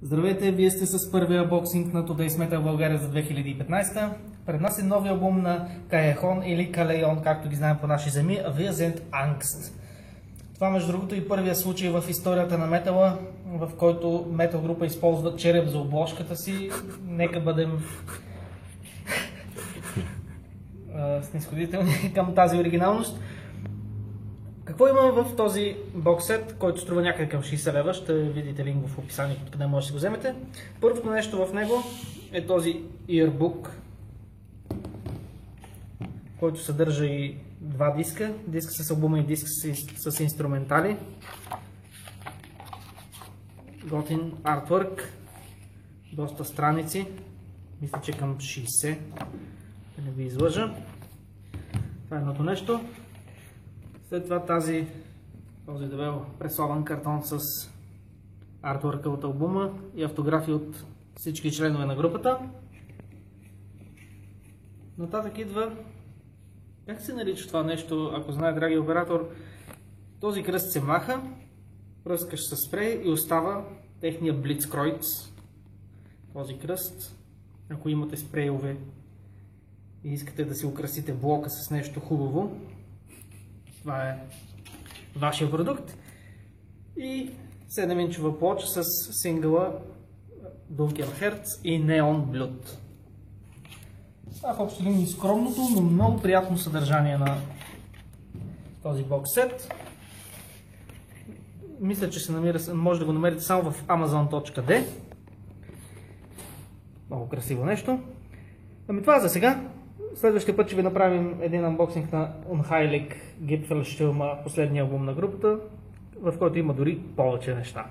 Здравейте, вие сте с първия боксинг на Today's Metal България за 2015. Пред нас е новия албум на Каяхон или Калейон, както ги знаем по наши земи, Wir sind Angst. Това между другото и първия случай в историята на метала, в който метал група използва череп за обложката си. Нека бъдем снисходителни към тази оригиналност. Какво имаме в този боксет, който струва някъде към 60 лева? Ще видите линк в описанието, откъде може да си го вземете. Първото нещо в него е този Earbook, който съдържа и два диска. Диск с албума и диск с инструментали. Готин артворк. Доста страници. Мисля, че към 60. Да не ви излъжа. Това е едното нещо. След това този дебел пресован картон с артворка от албума и автографи от всички членове на групата. Нататък идва, как се нарича това нещо, ако знае драги оператор, този кръст се маха, пръскаш със спрей и остава техния Blitzkreuz. Този кръст, ако имате спрейове и искате да си украсите блока с нещо хубаво, това е вашия продукт. И 7-инчова плоча с сингъла Dunkelherz и Neon Blood. Това е в общи линии скромното, но много приятно съдържание на този боксет. Мисля, че може да го намерите само в amazon.de. Много красиво нещо. Ами това е за сега. Следващия път ще ви направим един анбоксинг на Unheilig Gipfelstürmer, последния албум на групата, в който има дори повече неща.